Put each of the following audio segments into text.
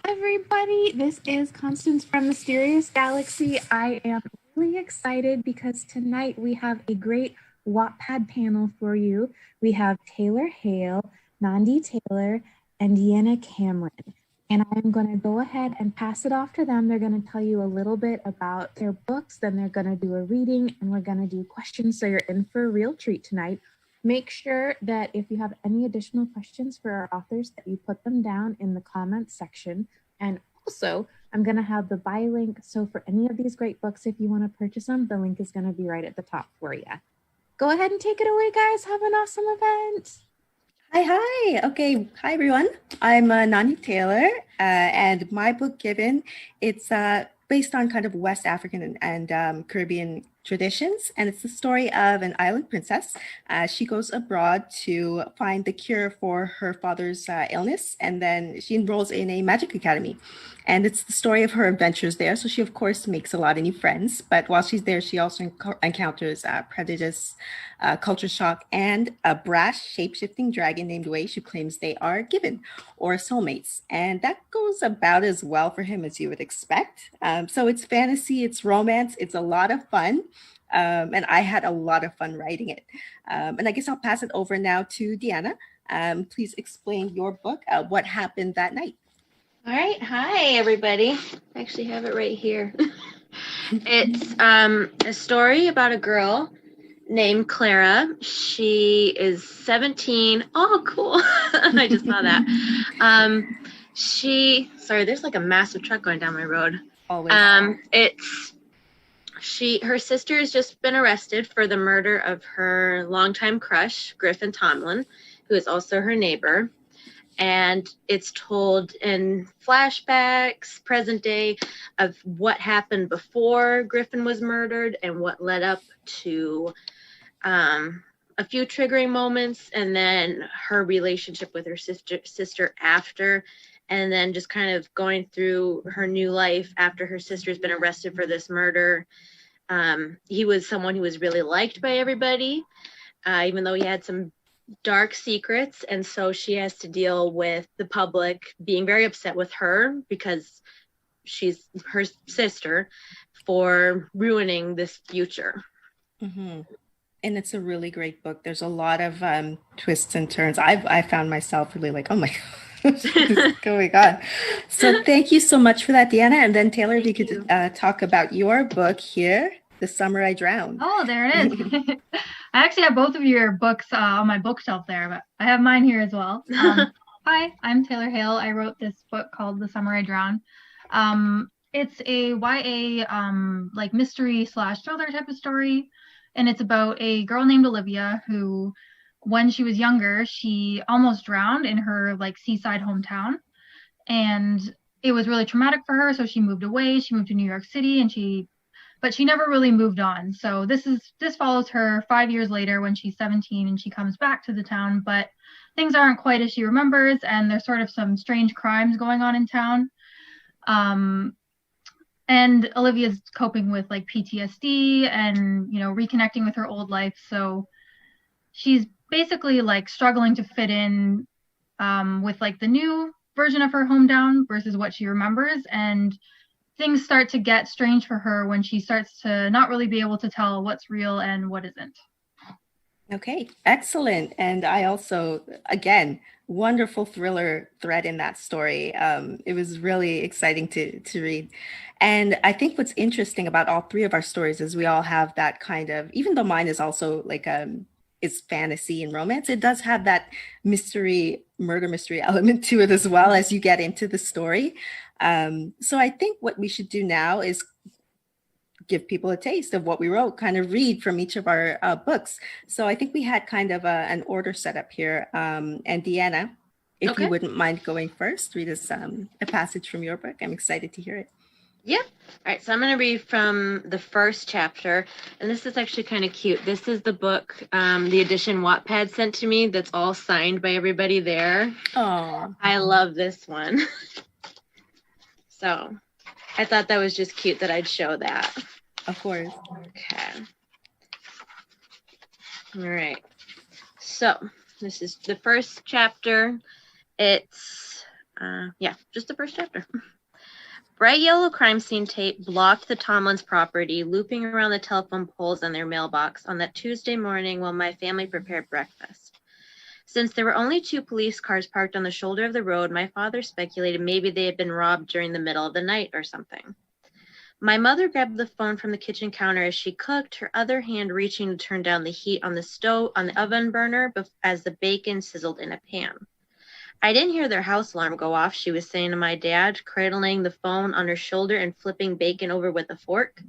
everybody. This is Constance from Mysterious Galaxy. I am really excited because tonight we have a great Wattpad panel for you. We have Taylor Hale, Nandi Taylor, and Deanna Cameron. And I'm going to go ahead and pass it off to them. They're going to tell you a little bit about their books, then they're going to do a reading, and we're going to do questions. So you're in for a real treat tonight. Make sure that if you have any additional questions for our authors that you put them down in the comments section. And also, I'm going to have the buy link. So for any of these great books, if you want to purchase them, the link is going to be right at the top for you. Go ahead and take it away, guys. Have an awesome event. Hi. Okay. Hi, everyone. I'm Nani Taylor, and my book, Given, it's based on kind of West African and Caribbean traditions, and it's the story of an island princess. She goes abroad to find the cure for her father's illness, and then she enrolls in a magic academy. And it's the story of her adventures there. So she, of course, makes a lot of new friends. But while she's there, she also encounters prejudice, culture shock, and a brash, shape-shifting dragon named Wage who claims they are given or soulmates. And that goes about as well for him as you would expect. So it's fantasy, it's romance, it's a lot of fun. And I had a lot of fun writing it. And I guess I'll pass it over now to Deanna. Please explain your book, what happened that night. All right. Hi, everybody. I actually have it right here. It's a story about a girl named Clara. She is 17. Oh, cool. I just saw that. Sorry, there's like a massive truck going down my road. Always. Her sister has just been arrested for the murder of her longtime crush, Griffin Tomlin, who is also her neighbor. And it's told in flashbacks, present day, of what happened before Griffin was murdered and what led up to a few triggering moments, and then her relationship with her sister after, and then just kind of going through her new life after her sister's been arrested for this murder. He was someone who was really liked by everybody, even though he had some dark secrets, and so she has to deal with the public being very upset with her because she's her sister for ruining this future. Mm-hmm. And it's a really great book. There's a lot of twists and turns. I found myself really like, oh my gosh, what's going on? So thank you so much for that, Deanna. And then Taylor, if you could talk about your book here, The Summer I Drowned. Oh, there it is. I actually have both of your books on my bookshelf there, but I have mine here as well. Hi, I'm Taylor Hale. I wrote this book called The Summer I Drowned. It's a YA like mystery / thriller type of story. And it's about a girl named Olivia who, when she was younger, she almost drowned in her like seaside hometown. And it was really traumatic for her. So she moved away. She moved to New York City, but she never really moved on. So this follows her 5 years later when she's 17 and she comes back to the town, but things aren't quite as she remembers, and there's sort of some strange crimes going on in town. And Olivia's coping with like PTSD and, reconnecting with her old life. So she's basically like struggling to fit in with like the new version of her hometown versus what she remembers. And things start to get strange for her when she starts to not really be able to tell what's real and what isn't. Okay, excellent. And I also, again, wonderful thriller thread in that story. It was really exciting to read. And I think what's interesting about all three of our stories is we all have that kind of, even though mine is also like is fantasy and romance, it does have that murder mystery element to it as well as you get into the story. So I think what we should do now is give people a taste of what we wrote, kind of read from each of our books. So I think we had kind of an order set up here. And Deanna, if you wouldn't mind going first, read us a passage from your book. I'm excited to hear it. Yeah. All right. So I'm going to read from the first chapter. And this is actually kind of cute. This is the book, the edition Wattpad sent to me that's all signed by everybody there. Oh, I love this one. So I thought that was just cute that I'd show that. Of course. Okay. All right. So this is the first chapter. It's Yeah, just the first chapter. Bright yellow crime scene tape blocked the Tomlins' property, looping around the telephone poles on their mailbox on that Tuesday morning while my family prepared breakfast. Since there were only 2 police cars parked on the shoulder of the road, my father speculated maybe they had been robbed during the middle of the night or something. My mother grabbed the phone from the kitchen counter as she cooked, her other hand reaching to turn down the heat on the oven burner as the bacon sizzled in a pan. I didn't hear their house alarm go off, she was saying to my dad, cradling the phone on her shoulder and flipping bacon over with a fork.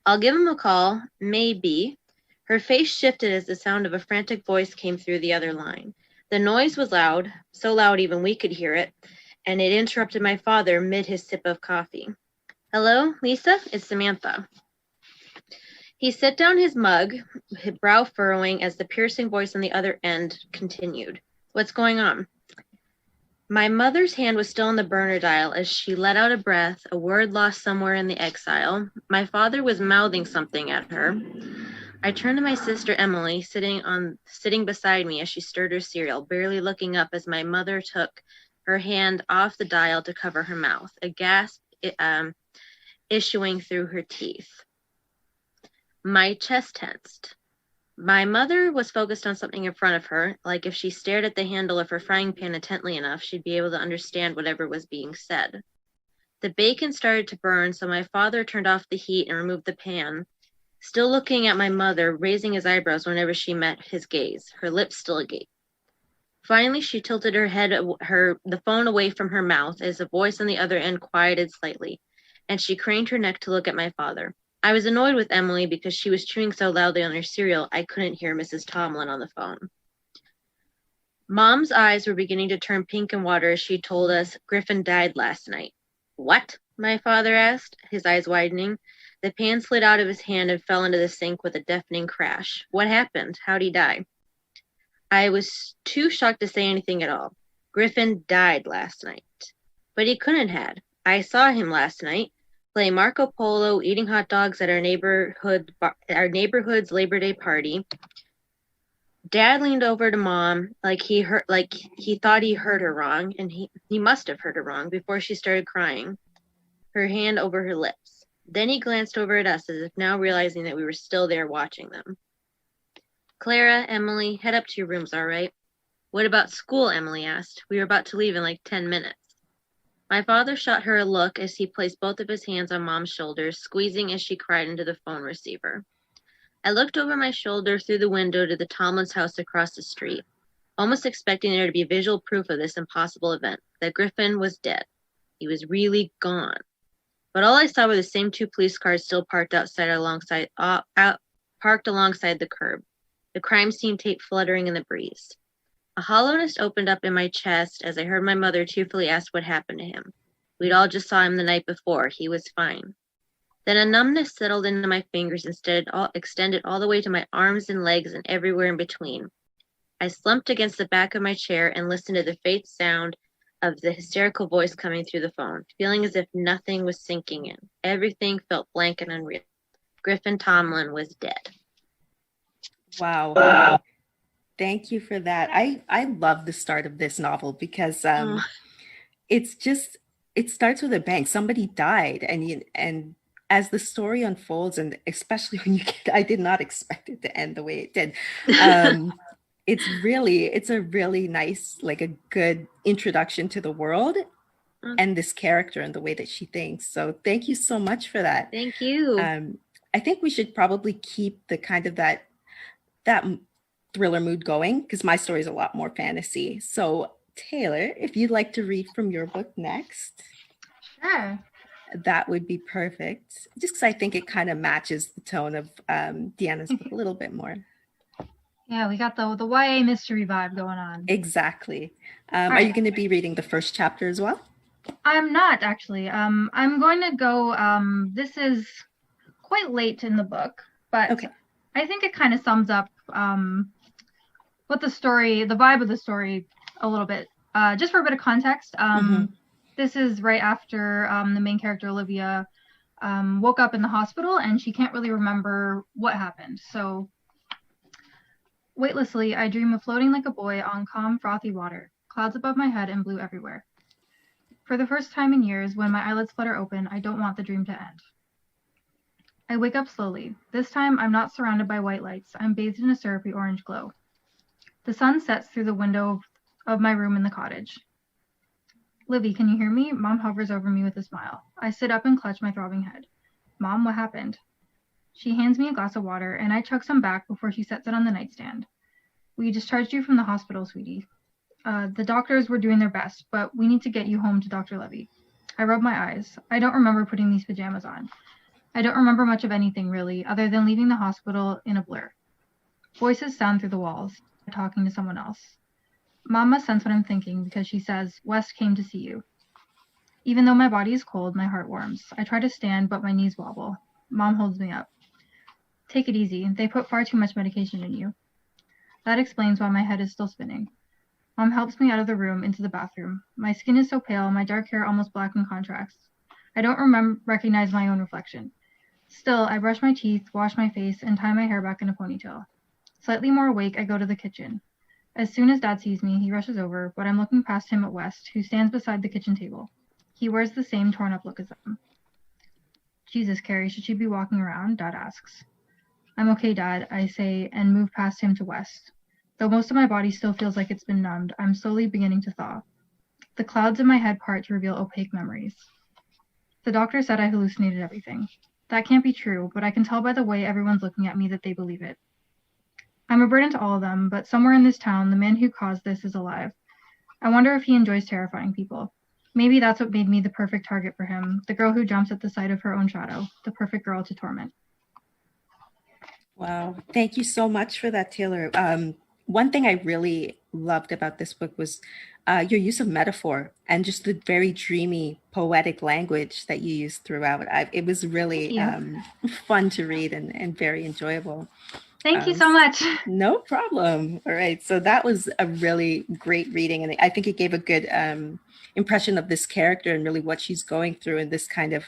I'll give him a call, maybe. Her face shifted as the sound of a frantic voice came through the other line. The noise was loud, so loud even we could hear it, and it interrupted my father mid his sip of coffee. Hello, Lisa? It's Samantha. He set down his mug, his brow furrowing as the piercing voice on the other end continued. What's going on? My mother's hand was still on the burner dial as she let out a breath, a word lost somewhere in the exile. My father was mouthing something at her. I turned to my sister Emily, sitting beside me as she stirred her cereal, barely looking up as my mother took her hand off the dial to cover her mouth, a gasp issuing through her teeth. My chest tensed. My mother was focused on something in front of her, like if she stared at the handle of her frying pan intently enough, she'd be able to understand whatever was being said. The bacon started to burn, so my father turned off the heat and removed the pan, still looking at my mother, raising his eyebrows whenever she met his gaze, her lips still agape. Finally, she tilted her head, the phone away from her mouth as the voice on the other end quieted slightly, and she craned her neck to look at my father. I was annoyed with Emily because she was chewing so loudly on her cereal I couldn't hear Mrs. Tomlin on the phone. Mom's eyes were beginning to turn pink and water as she told us Griffin died last night. What? My father asked, his eyes widening. The pan slid out of his hand and fell into the sink with a deafening crash. What happened? How'd he die? I was too shocked to say anything at all. Griffin died last night. But he couldn't have. I saw him last night, play Marco Polo, eating hot dogs at our neighborhood's Labor Day party. Dad leaned over to Mom like he thought he heard her wrong, and he must have heard her wrong before she started crying, her hand over her lips. Then he glanced over at us as if now realizing that we were still there watching them. Clara, Emily, head up to your rooms, all right? What about school? Emily asked. We were about to leave in like 10 minutes. My father shot her a look as he placed both of his hands on Mom's shoulders, squeezing as she cried into the phone receiver. I looked over my shoulder through the window to the Tomlins' house across the street, almost expecting there to be visual proof of this impossible event, that Griffin was dead. He was really gone. But all I saw were the same 2 police cars still parked alongside the curb, the crime scene tape fluttering in the breeze. A hollowness opened up in my chest as I heard my mother tearfully ask what happened to him. We'd all just saw him the night before. He was fine. Then a numbness settled into my fingers extended all the way to my arms and legs and everywhere in between. I slumped against the back of my chair and listened to the faint sound of the hysterical voice coming through the phone, feeling as if nothing was sinking in. Everything felt blank and unreal. Griffin Tomlin was dead. Wow. Thank you for that. I love the start of this novel because it starts with a bang. Somebody died, and as the story unfolds, and especially when I did not expect it to end the way it did. It's a really nice, like a good introduction to the world and this character and the way that she thinks. So thank you so much for that. Thank you. I think we should probably keep the kind of that thriller mood going because my story is a lot more fantasy. So Taylor, if you'd like to read from your book next. Sure. That would be perfect. Just because I think it kind of matches the tone of Deanna's book a little bit more. Yeah, we got the YA mystery vibe going on. Exactly. Are right. you going to be reading the first chapter as well? I'm not actually. I'm going to go. This is quite late in the book, but Okay. I think it kind of sums up what the vibe of the story a little bit. Just for a bit of context, this is right after the main character, Olivia, woke up in the hospital and she can't really remember what happened. So, weightlessly, I dream of floating like a boy on calm, frothy water, clouds above my head and blue everywhere. For the first time in years, when my eyelids flutter open, I don't want the dream to end. I wake up slowly. This time, I'm not surrounded by white lights. I'm bathed in a syrupy orange glow. The sun sets through the window of my room in the cottage. Livy, can you hear me? Mom hovers over me with a smile. I sit up and clutch my throbbing head. Mom, what happened? She hands me a glass of water, and I chug some back before she sets it on the nightstand. We discharged you from the hospital, sweetie. The doctors were doing their best, but we need to get you home to Dr. Levy. I rub my eyes. I don't remember putting these pajamas on. I don't remember much of anything, really, other than leaving the hospital in a blur. Voices sound through the walls. I'm talking to someone else. Mom must sense what I'm thinking because she says, West came to see you. Even though my body is cold, my heart warms. I try to stand, but my knees wobble. Mom holds me up. Take it easy. They put far too much medication in you. That explains why my head is still spinning. Mom helps me out of the room into the bathroom. My skin is so pale, my dark hair almost black in contrast. I don't recognize my own reflection. Still, I brush my teeth, wash my face, and tie my hair back in a ponytail. Slightly more awake, I go to the kitchen. As soon as Dad sees me, he rushes over, but I'm looking past him at West, who stands beside the kitchen table. He wears the same torn-up look as them. Jesus, Carrie, should she be walking around? Dad asks. I'm okay, Dad, I say, and move past him to West. Though most of my body still feels like it's been numbed, I'm slowly beginning to thaw. The clouds in my head part to reveal opaque memories. The doctor said I hallucinated everything. That can't be true, but I can tell by the way everyone's looking at me that they believe it. I'm a burden to all of them, but somewhere in this town, the man who caused this is alive. I wonder if he enjoys terrifying people. Maybe that's what made me the perfect target for him, the girl who jumps at the sight of her own shadow, the perfect girl to torment. Wow. Thank you so much for that, Taylor. One thing I really loved about this book was your use of metaphor and just the very dreamy, poetic language that you used throughout. It was really fun to read and very enjoyable. Thank you so much. No problem. All right. So that was a really great reading. And I think it gave a good impression of this character and really what she's going through and this kind of,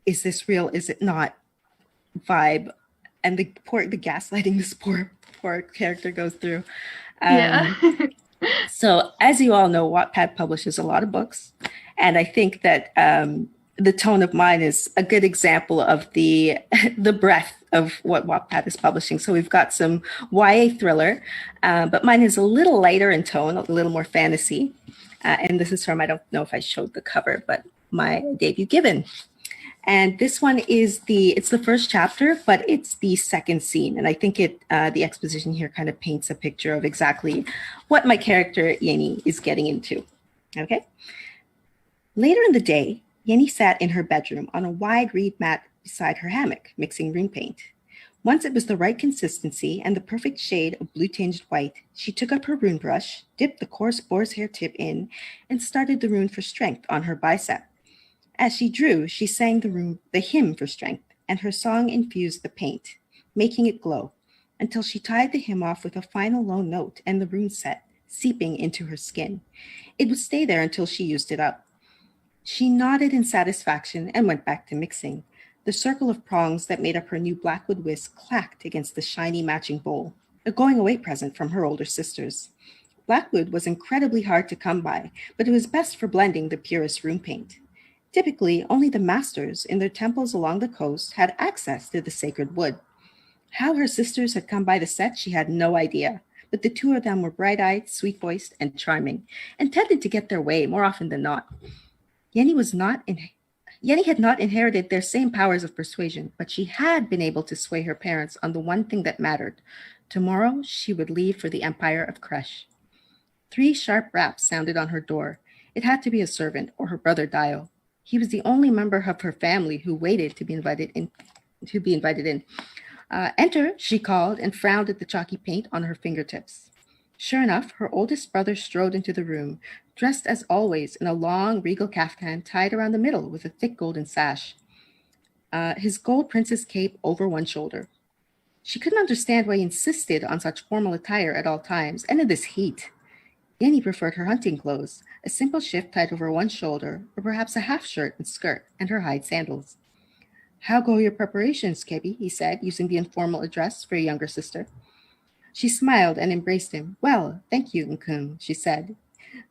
is this real? Is it not vibe? And the gaslighting this poor character goes through. So as you all know, Wattpad publishes a lot of books. And I think that the tone of mine is a good example of the breadth of what Wattpad is publishing. So we've got some YA thriller, but mine is a little lighter in tone, a little more fantasy. And this is from, I don't know if I showed the cover, but my debut Given. And this one is it's the first chapter, but it's the second scene. And I think the exposition here kind of paints a picture of exactly what my character, Yenny, is getting into. Okay. Later in the day, Yenny sat in her bedroom on a wide reed mat beside her hammock, mixing room paint. Once it was the right consistency and the perfect shade of blue-tinged white, she took up her rune brush, dipped the coarse boar's hair tip in, and started the rune for strength on her bicep. As she drew, she sang the hymn for strength, and her song infused the paint, making it glow, until she tied the hymn off with a final low note and the rune set, seeping into her skin. It would stay there until she used it up. She nodded in satisfaction and went back to mixing. The circle of prongs that made up her new blackwood whisk clacked against the shiny matching bowl, a going-away present from her older sisters. Blackwood was incredibly hard to come by, but it was best for blending the purest rune paint. Typically, only the masters in their temples along the coast had access to the sacred wood. How her sisters had come by the set, she had no idea, but the two of them were bright-eyed, sweet-voiced, and charming, and tended to get their way more often than not. Yenny had not inherited their same powers of persuasion, but she had been able to sway her parents on the one thing that mattered. Tomorrow, she would leave for the Empire of Kresh. 3 sharp raps sounded on her door. It had to be a servant or her brother Dio. He was the only member of her family who waited to be invited in. Enter, she called, and frowned at the chalky paint on her fingertips. Sure enough, her oldest brother strode into the room, dressed as always in a long regal caftan tied around the middle with a thick golden sash. His gold princess cape over one shoulder. She couldn't understand why he insisted on such formal attire at all times, and in this heat. Yenny preferred her hunting clothes, a simple shift tied over one shoulder, or perhaps a half shirt and skirt, and her hide sandals. How go your preparations, Kebi? He said, using the informal address for a younger sister. She smiled and embraced him. Well, thank you, Nkun, she said.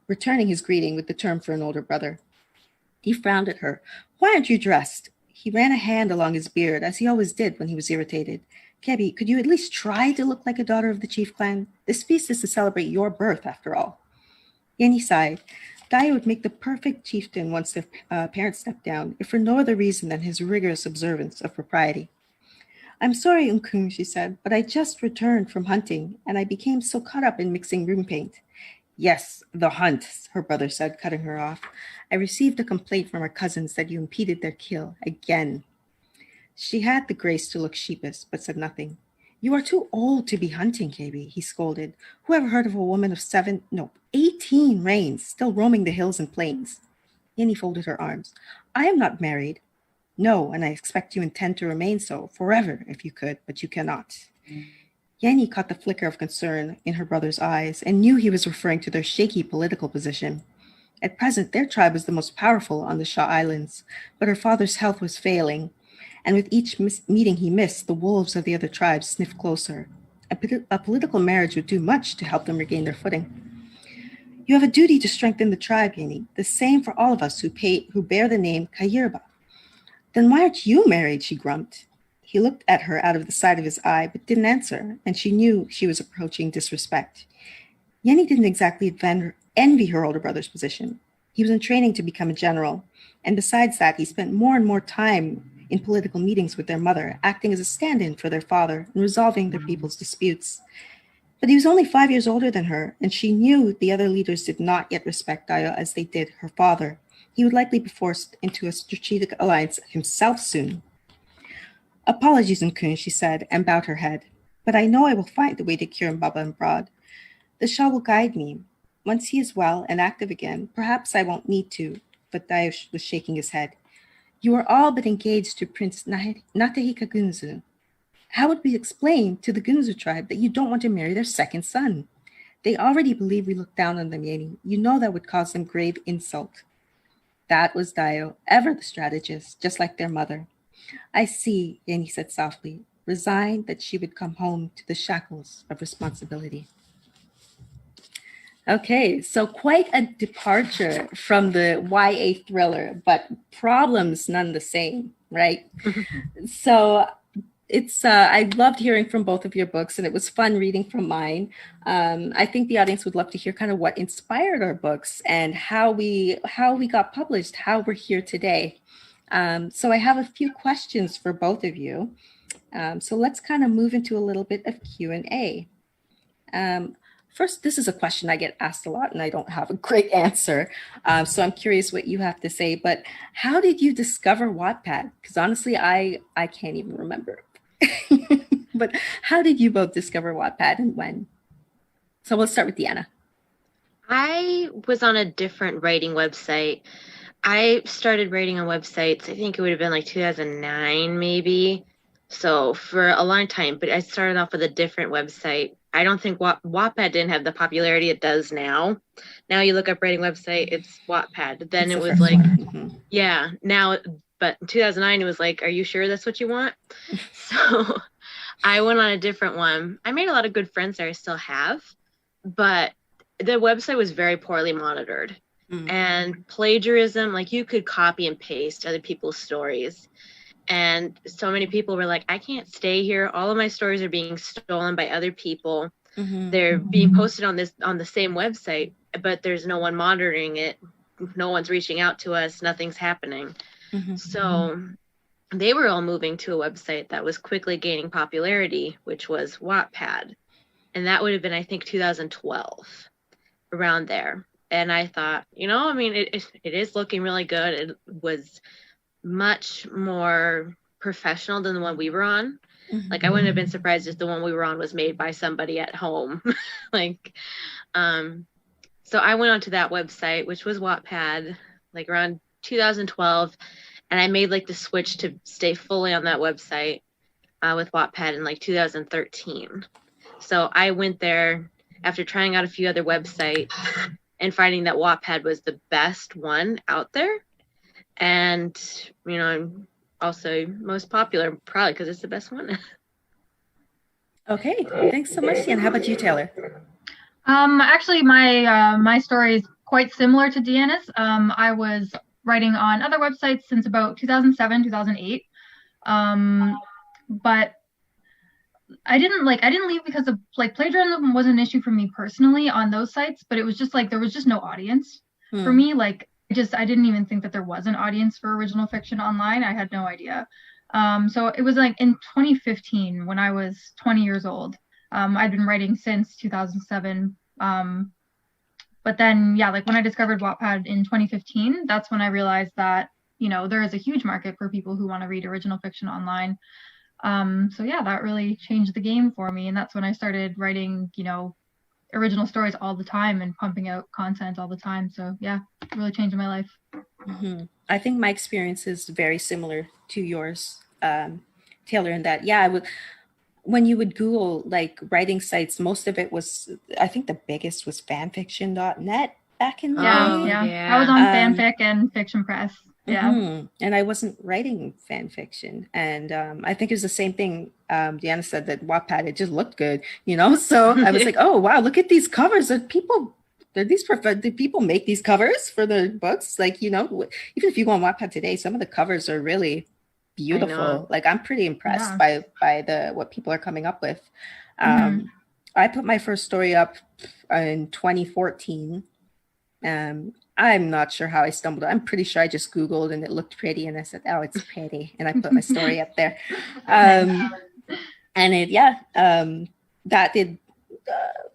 returning his greeting with the term for an older brother. He frowned at her. Why aren't you dressed? He ran a hand along his beard, as he always did when he was irritated. Kebi, could you at least try to look like a daughter of the chief clan? This feast is to celebrate your birth, after all. Yenny sighed. Daya would make the perfect chieftain once their parents stepped down, if for no other reason than his rigorous observance of propriety. I'm sorry, Unkung, she said, but I just returned from hunting, and I became so caught up in mixing room paint. Yes, the hunt, her brother said, cutting her off. I received a complaint from our cousins that you impeded their kill again. She had the grace to look sheepish, but said nothing. You are too old to be hunting, Kebi, he scolded. Who ever heard of a woman of 18 reigns, still roaming the hills and plains? Yenny folded her arms. I am not married. No, and I expect you intend to remain so, forever, if you could, but you cannot. Yenny caught the flicker of concern in her brother's eyes and knew he was referring to their shaky political position. At present, their tribe was the most powerful on the Shaw Islands, but her father's health was failing, and with each meeting he missed, the wolves of the other tribes sniffed closer. A political marriage would do much to help them regain their footing. You have a duty to strengthen the tribe, Yenny, the same for all of us who bear the name Kayirba. Then why aren't you married, she grumped. He looked at her out of the side of his eye, but didn't answer, and she knew she was approaching disrespect. Yenny didn't exactly envy her older brother's position. He was in training to become a general, and besides that, he spent more and more time in political meetings with their mother, acting as a stand-in for their father and resolving their people's disputes. But he was only 5 years older than her, and she knew the other leaders did not yet respect Dayo as they did her father. He would likely be forced into a strategic alliance himself soon. Apologies, Nkun, she said, and bowed her head. But I know I will find the way to cure Mbaba and Broad. The Shah will guide me. Once he is well and active again, perhaps I won't need to. But Dayo was shaking his head. You are all but engaged to Prince Natahika Gunzu. How would we explain to the Gunzu tribe that you don't want to marry their second son? They already believe we look down on them, Yenny. You know that would cause them grave insult. That was Dayo, ever the strategist, just like their mother. I see, Yenny said softly, resigned that she would come home to the shackles of responsibility. Okay, so quite a departure from the YA thriller, but problems none the same, right? So it's I loved hearing from both of your books, and it was fun reading from mine. I think the audience would love to hear kind of what inspired our books and how we got published, how we're here today. So I have a few questions for both of you. So let's kind of move into a little bit of Q&A. First, this is a question I get asked a lot and I don't have a great answer. So I'm curious what you have to say, but how did you discover Wattpad? Because honestly, I can't even remember. But how did you both discover Wattpad and when? So we'll start with Deanna. I was on a different writing website. I started writing on websites, I think it would have been like 2009 maybe. So for a long time, but I started off with a different website. I don't think Wattpad didn't have the popularity it does now. Now you look up writing website, it's Wattpad. Then it was like, yeah, now, but in 2009, it was like, are you sure that's what you want? So I went on a different one. I made a lot of good friends there, I still have, but the website was very poorly monitored. And plagiarism, like you could copy and paste other people's stories. And so many people were like, I can't stay here. All of my stories are being stolen by other people. They're being posted on the same website, but there's no one monitoring it. No one's reaching out to us. Nothing's happening. So they were all moving to a website that was quickly gaining popularity, which was Wattpad. And that would have been, I think, 2012, around there. And I thought, I mean, it is looking really good. It was much more professional than the one we were on. Like I wouldn't have been surprised if the one we were on was made by somebody at home. So I went onto that website, which was Wattpad, like around 2012, and I made like the switch to stay fully on that website with Wattpad in like 2013. So I went there after trying out a few other websites and finding that Wattpad was the best one out there. And, also most popular, probably because it's the best one. Okay, thanks so much, Deanna. How about you, Taylor? Actually, my story is quite similar to Deanna's. I was writing on other websites since about 2007, 2008. But I didn't leave because of like plagiarism was an issue for me personally on those sites, but it was just like there was just no audience for me. Like I didn't even think that there was an audience for original fiction online. I had no idea. So it was like in 2015 when I was 20 years old. I'd been writing since 2007. But then, yeah, like when I discovered Wattpad in 2015, that's when I realized that, there is a huge market for people who want to read original fiction online. So yeah, that really changed the game for me. And that's when I started writing, original stories all the time and pumping out content all the time. So yeah, it really changed my life. I think my experience is very similar to yours, Taylor, in that, yeah, when you would Google like writing sites, most of it was, I think the biggest was fanfiction.net back in the day. Yeah. I was on fanfic and Fiction Press. Yeah. And I wasn't writing fan fiction. And I think it was the same thing Deanna said, that Wattpad, it just looked good, So I was like, oh, wow, look at these covers. Do people make these covers for the books? Like, even if you go on Wattpad today, some of the covers are really beautiful. Like, I'm pretty impressed by what people are coming up with. I put my first story up in 2014. I'm not sure how I stumbled. I'm pretty sure I just Googled and it looked pretty and I said, oh, it's pretty. And I put my story up there. And that did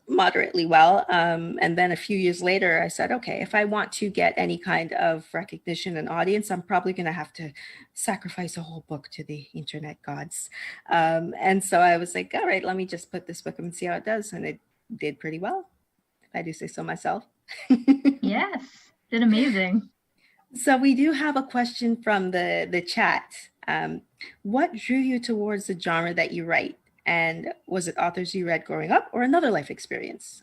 moderately well. And then a few years later, I said, okay, if I want to get any kind of recognition and audience, I'm probably going to have to sacrifice a whole book to the internet gods. And so I was like, all right, let me just put this book up and see how it does. And it did pretty well, if I do say so myself. Yes, did amazing. So we do have a question from the chat. What drew you towards the genre that you write? And was it authors you read growing up or another life experience?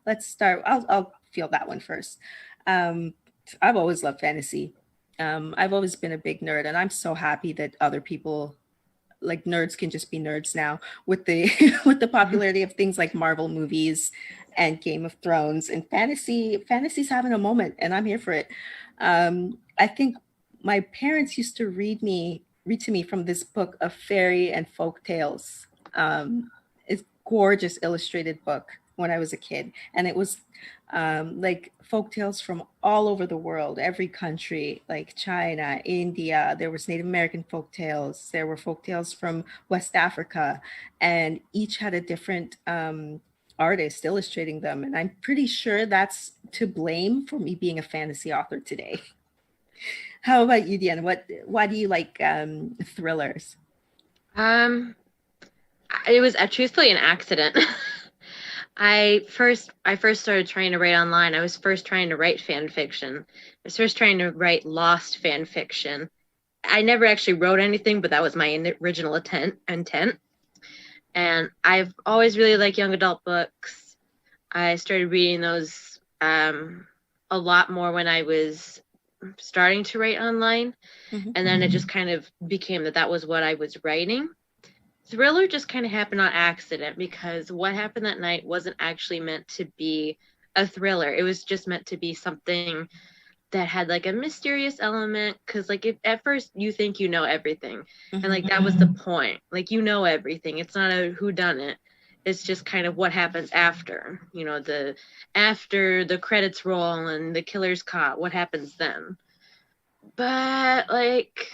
Let's start. I'll field that one first. I've always loved fantasy. I've always been a big nerd, and I'm so happy that other people, like nerds, can just be nerds now with the with the popularity of things like Marvel movies and Game of Thrones, and fantasy's having a moment, and I'm here for it. I think my parents used to read to me from this book of fairy and folk tales. It's gorgeous illustrated book when I was a kid, and it was like folk tales from all over the world, every country, like China, India. There was Native American folk tales. There were folk tales from West Africa, and each had a different artist illustrating them. And I'm pretty sure that's to blame for me being a fantasy author today. How about you, Deanna? Why do you like thrillers? It was truthfully an accident. I first started trying to write online. I was first trying to write fan fiction. I was first trying to write lost fan fiction. I never actually wrote anything, but that was my original intent. And I've always really liked young adult books. I started reading those a lot more when I was starting to write online. And then it just kind of became that was what I was writing. Thriller just kind of happened on accident, because what happened that night wasn't actually meant to be a thriller. It was just meant to be something that had like a mysterious element, because like at first you think you know everything, and like that was the point. Like, you know everything. It's not a whodunit. It's just kind of what happens after, after the credits roll and the killer's caught, what happens then. But like,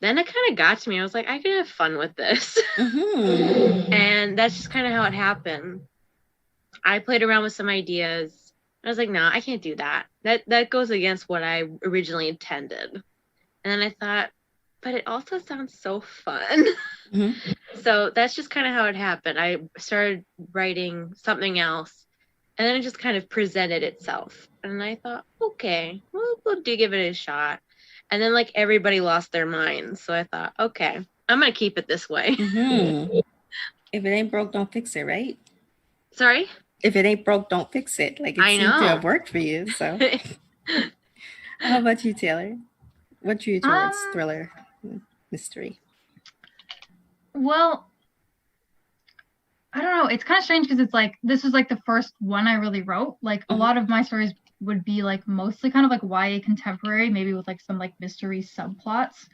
then it kind of got to me. I was like, I can have fun with this. And that's just kind of how it happened. I played around with some ideas. I was like, no, I can't do that. That goes against what I originally intended. And then I thought, but it also sounds so fun. So that's just kind of how it happened. I started writing something else, and then it just kind of presented itself. And I thought, okay, we'll give it a shot. And then like everybody lost their minds. So I thought, okay, I'm going to keep it this way. If it ain't broke, don't fix it, right? Sorry? If it ain't broke, don't fix it. Like, it seemed to have worked for you. So how about you, Taylor? What drew you towards thriller mystery? Well, I don't know. It's kind of strange because it's like this was like the first one I really wrote. Like a lot of my stories would be like mostly kind of like YA contemporary, maybe with like some like mystery subplots.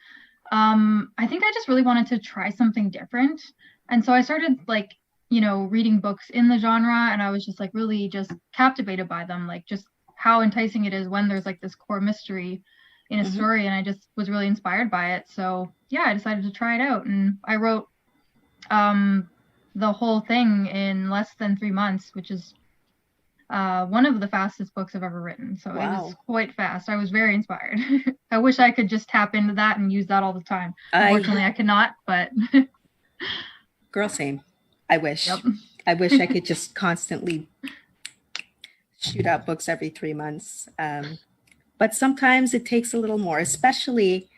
I think I just really wanted to try something different. And so I started like, reading books in the genre, and I was just like really just captivated by them, like just how enticing it is when there's like this core mystery in a story, and I just was really inspired by it. So yeah, I decided to try it out, and I wrote the whole thing in less than 3 months, which is one of the fastest books I've ever written. So it was quite fast. I was very inspired. I wish I could just tap into that and use that all the time. Unfortunately, I cannot, but girl, same. I wish. Yep. I wish I could just constantly shoot out books every 3 months. But sometimes it takes a little more, especially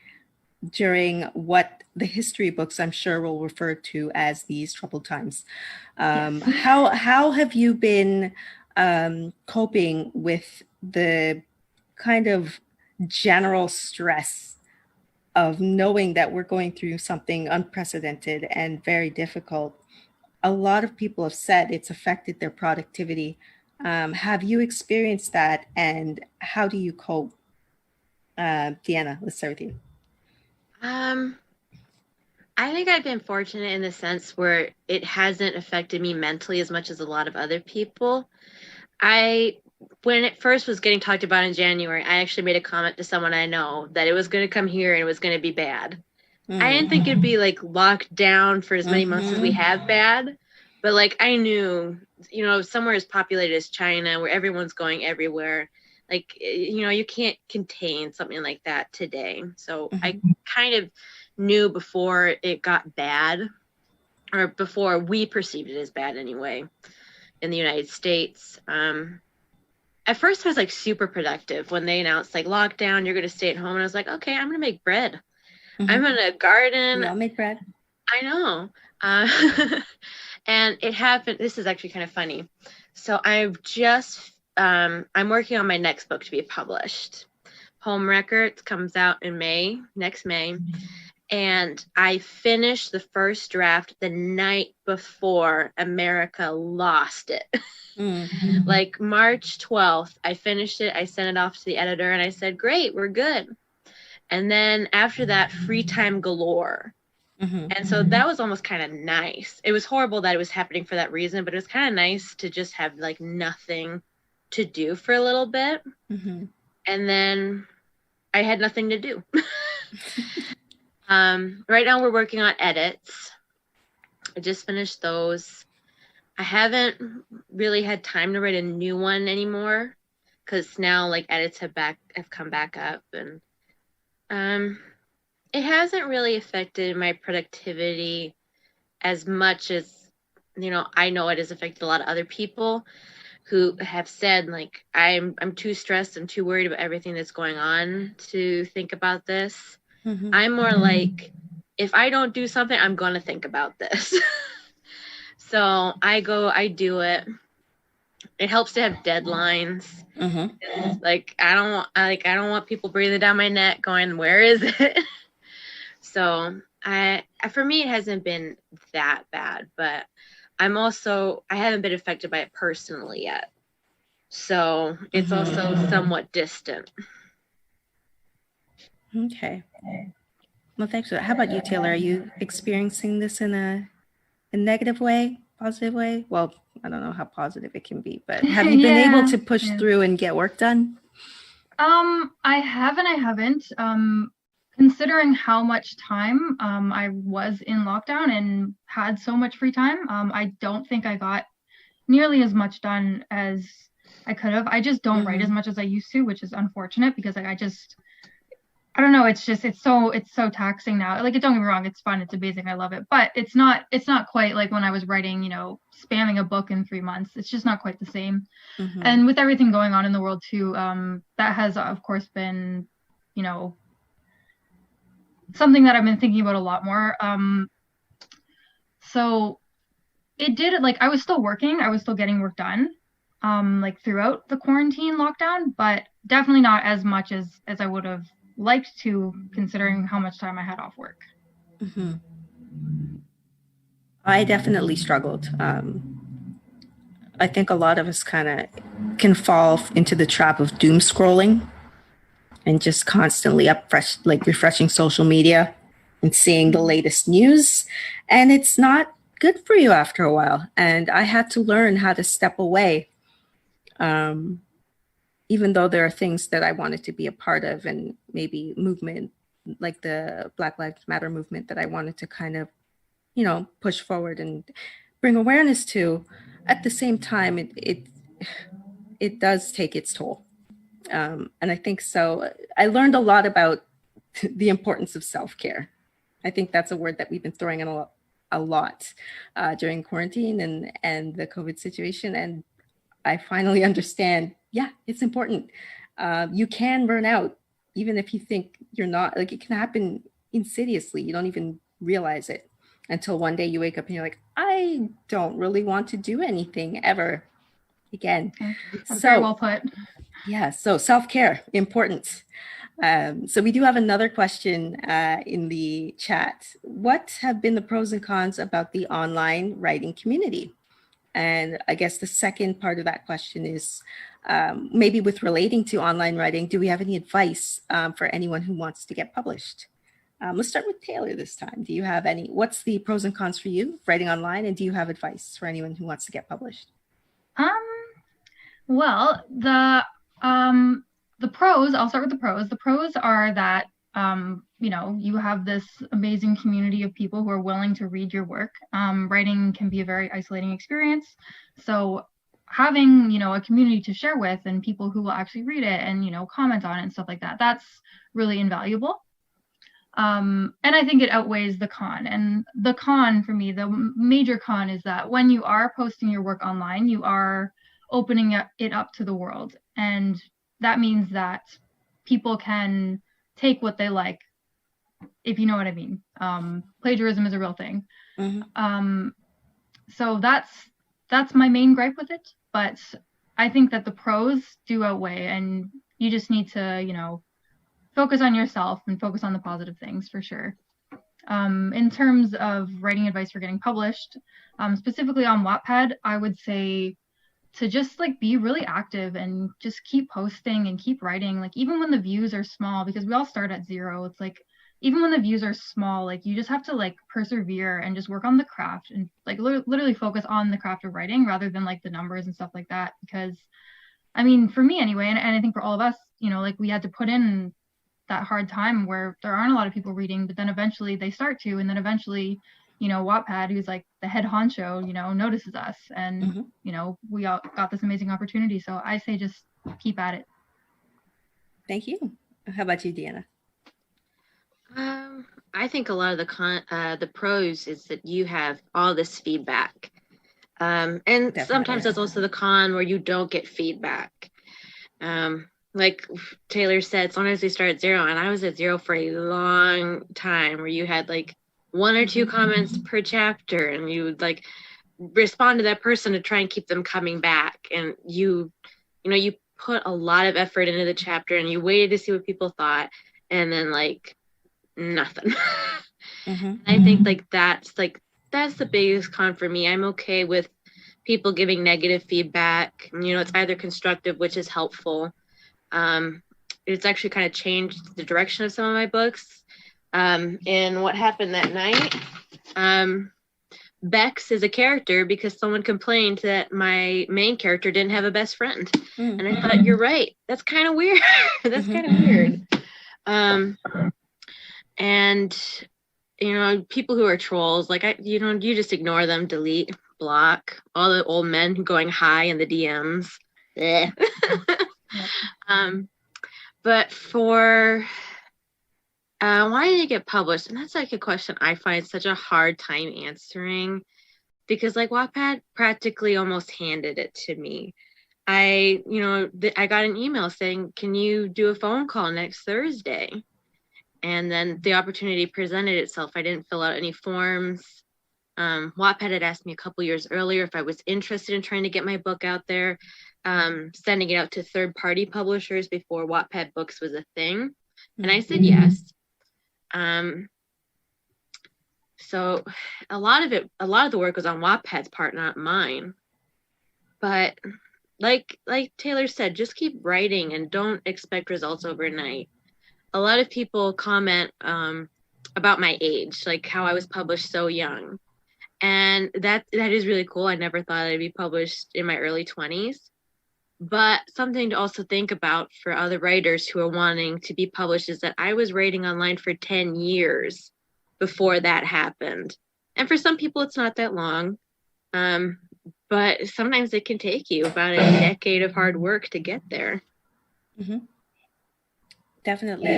during what the history books I'm sure will refer to as these troubled times. Yes. How have you been coping with the kind of general stress of knowing that we're going through something unprecedented and very difficult? A lot of people have said it's affected their productivity. Have you experienced that, and how do you cope? Deanna, let's start with you. I think I've been fortunate in the sense where it hasn't affected me mentally as much as a lot of other people. When it first was getting talked about in January, I actually made a comment to someone I know that it was going to come here and it was going to be bad. I didn't think it'd be like locked down for as many months as we have bad, but like I knew, somewhere as populated as China, where everyone's going everywhere, like, you can't contain something like that today. So I kind of knew before it got bad, or before we perceived it as bad anyway, in the United States. At first I was like super productive when they announced like lockdown, you're going to stay at home. And I was like, okay, I'm going to make bread. I'm going to garden. I'll make bread. I know. And it happened. This is actually kind of funny. So I've just, I'm working on my next book to be published. Home Records comes out in next May. And I finished the first draft the night before America lost it. Like March 12th, I finished it. I sent it off to the editor and I said, great, we're good. And then after that, free time galore. And so that was almost kind of nice. It was horrible that it was happening for that reason, but it was kind of nice to just have like nothing to do for a little bit. And then I had nothing to do. Right now we're working on edits. I just finished those. I haven't really had time to write a new one anymore because now like edits have come back up, and it hasn't really affected my productivity as much as, I know it has affected a lot of other people who have said like, I'm too stressed, I'm too worried about everything that's going on to think about this. I'm more like, if I don't do something, I'm going to think about this. So I do it. It helps to have deadlines. Like I don't want people breathing down my neck going, where is it? So for me, it hasn't been that bad, but I haven't been affected by it personally yet. So it's also somewhat distant. Okay. Well, thanks for that. How about you, Taylor? Are you experiencing this in a negative way, positive way? Well, I don't know how positive it can be, but have you been able to push through and get work done? I haven't. Considering how much time I was in lockdown and had so much free time, I don't think I got nearly as much done as I could have. I just don't write as much as I used to, which is unfortunate because like I don't know, it's so taxing now. Like, don't get me wrong, it's fun, it's amazing, I love it, but it's not quite like when I was writing, spamming a book in 3 months. It's just not quite the same. And with everything going on in the world too, that has of course been, something that I've been thinking about a lot more. So it did, like, I was still working, I was still getting work done, like throughout the quarantine lockdown, but definitely not as much as I would have liked to, considering how much time I had off work. I definitely struggled. I think a lot of us kind of can fall into the trap of doom scrolling and just constantly refreshing social media and seeing the latest news. And it's not good for you after a while. And I had to learn how to step away, even though there are things that I wanted to be a part of, and maybe movement like the Black Lives Matter movement that I wanted to kind of, push forward and bring awareness to. At the same time, it does take its toll. And I think so. I learned a lot about the importance of self-care. I think that's a word that we've been throwing in a lot during quarantine and the COVID situation. And I finally understand, yeah, it's important. You can burn out, even if you think you're not. Like, it can happen insidiously. You don't even realize it until one day you wake up and you're like, I don't really want to do anything ever again. That's very well put. Yeah, so self-care, important. So we do have another question in the chat. What have been the pros and cons about the online writing community? And I guess the second part of that question is maybe with relating to online writing, do we have any advice for anyone who wants to get published? Let's start with Taylor this time. Do you have what's the pros and cons for you writing online? And do you have advice for anyone who wants to get published? Well, the pros, I'll start with the pros. The pros are that, you have this amazing community of people who are willing to read your work. Writing can be a very isolating experience. So having, a community to share with and people who will actually read it and, comment on it and stuff like that, that's really invaluable. And I think it outweighs the con. And the con for me, the major con is that when you are posting your work online, you are opening it up to the world. And that means that people can take what they like, if you know what I mean. Plagiarism is a real thing. Mm-hmm. So that's my main gripe with it. But I think that the pros do outweigh, and you just need to, focus on yourself and focus on the positive things for sure. In terms of writing advice for getting published, specifically on Wattpad, I would say to just be really active and just keep posting and keep writing, even when the views are small, because we all start at zero. It's even when the views are small, you just have to persevere and just work on the craft and literally focus on the craft of writing rather than the numbers and stuff like that. Because I mean, for me anyway, and I think for all of us, we had to put in that hard time where there aren't a lot of people reading, but then eventually they start to, and then eventually Wattpad, who's the head honcho, notices us, and mm-hmm. We all got this amazing opportunity. So I say just keep at it. Thank you. How about you, Deanna? I think a lot of the pros is that you have all this feedback, and definitely. Sometimes that's also the con where you don't get feedback. Like Taylor said, sometimes we start at zero, and I was at zero for a long time, where you had one or two comments per chapter, and you would respond to that person to try and keep them coming back. And you put a lot of effort into the chapter, and you waited to see what people thought, and then nothing. Mm-hmm. I think that's the biggest con for me. I'm okay with people giving negative feedback. It's either constructive, which is helpful. It's actually kind of changed the direction of some of my books. And what happened that night, Bex is a character because someone complained that my main character didn't have a best friend. Mm-hmm. And I thought, you're right. That's kind of weird. That's kind of weird. And, people who are trolls, you just ignore them, delete, block, all the old men going hi in the DMs. But for wanting to get published, and that's a question I find such a hard time answering, because Wattpad practically almost handed it to me. I got an email saying, can you do a phone call next Thursday? And then the opportunity presented itself. I didn't fill out any forms. Wattpad had asked me a couple years earlier if I was interested in trying to get my book out there, sending it out to third-party publishers before Wattpad Books was a thing. And I said yes. So a lot of the work was on Wattpad's part, not mine. But like Taylor said, just keep writing and don't expect results overnight. A lot of people comment about my age, like how I was published so young. And that is really cool. I never thought I'd be published in my early 20s. But something to also think about for other writers who are wanting to be published is that I was writing online for 10 years before that happened. And for some people, it's not that long. But sometimes it can take you about a decade of hard work to get there. Mm-hmm. Definitely.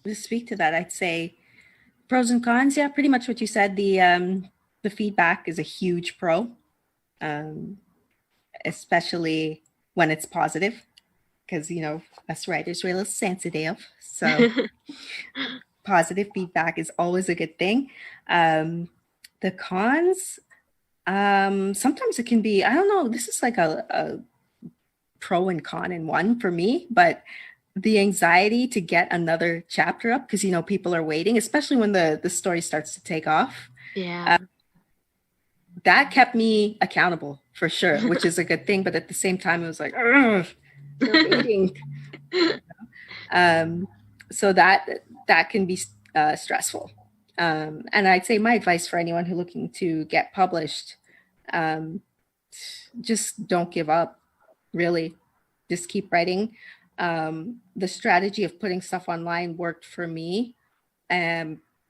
To speak to that, I'd say pros and cons. Yeah, pretty much what you said. The feedback is a huge pro, especially when it's positive, because us writers are a little sensitive. So positive feedback is always a good thing. The cons, sometimes it can be, I don't know, this is like a pro and con in one for me, but the anxiety to get another chapter up, because people are waiting, especially when the story starts to take off. Yeah. That kept me accountable for sure, which is a good thing. But at the same time, it was like, they're waiting. So that can be stressful. And I'd say my advice for anyone who's looking to get published, just don't give up, really. Just keep writing. The strategy of putting stuff online worked for me.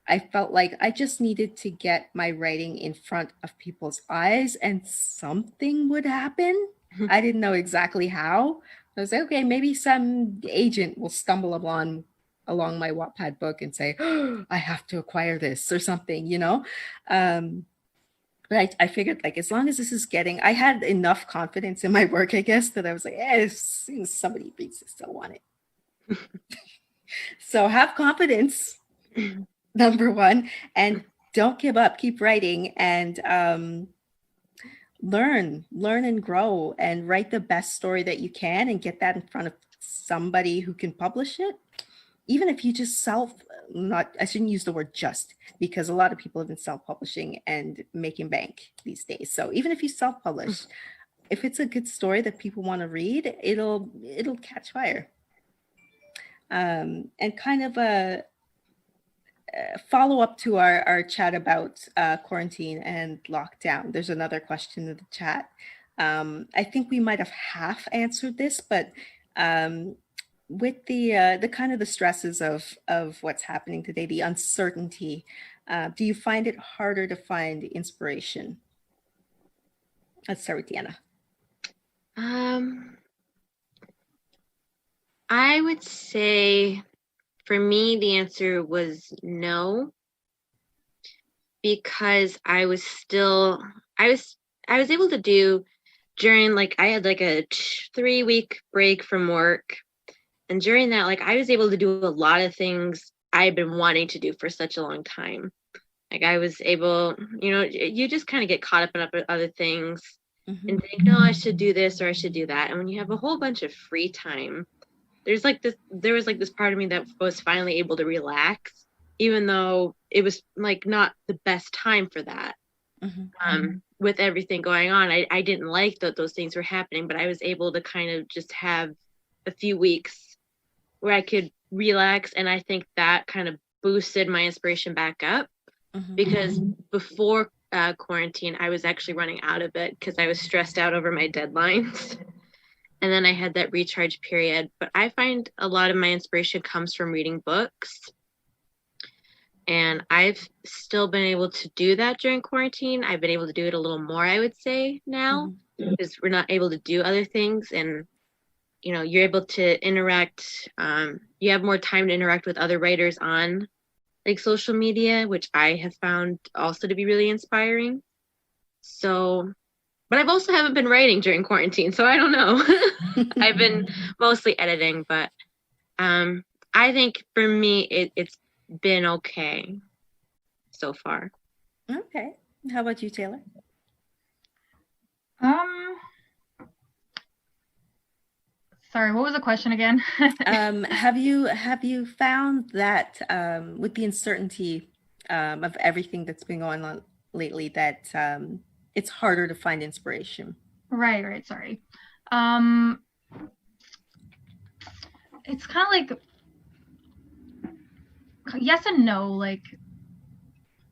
I felt like I just needed to get my writing in front of people's eyes and something would happen. I didn't know exactly how. I was like, okay, maybe some agent will stumble along my Wattpad book and say, oh, I have to acquire this or something, But I figured, like, as long as this is I had enough confidence in my work, I guess, that I was like, as soon as somebody reads this, they'll want it. So have confidence, number one, and don't give up. Keep writing and learn and grow and write the best story that you can and get that in front of somebody who can publish it. Even if you just I shouldn't use the word just, because a lot of people have been self-publishing and making bank these days. So even if you self-publish, if it's a good story that people want to read, it'll catch fire. And kind of a follow up to our chat about quarantine and lockdown. There's another question in the chat. I think we might have half answered this, but with the kind of the stresses of what's happening today, the uncertainty, do you find it harder to find inspiration? Let's start with Deanna. I would say for me, the answer was no, because I was able to do during, I had a 3-week break from work. And during that, I was able to do a lot of things I've been wanting to do for such a long time. I was able, you just kind of get caught up in other things and think, no, I should do this or I should do that. And when you have a whole bunch of free time, there was this part of me that was finally able to relax, even though it was not the best time for that. With everything going on, I didn't like that those things were happening, but I was able to kind of just have a few weeks where I could relax. And I think that kind of boosted my inspiration back up, because before quarantine, I was actually running out of it because I was stressed out over my deadlines. And then I had that recharge period. But I find a lot of my inspiration comes from reading books. And I've still been able to do that during quarantine. I've been able to do it a little more, I would say, now, because we're not able to do other things. And, you're able to interact. You have more time to interact with other writers on social media, which I have found also to be really inspiring. So, but I've also haven't been writing during quarantine, so I don't know. I've been mostly editing, but I think for me, it's been okay so far. Okay. How about you, Taylor? Sorry, what was the question again? Have you found that with the uncertainty of everything that's been going on lately that it's harder to find inspiration. Right. Sorry. It's kind of like yes and no. Like,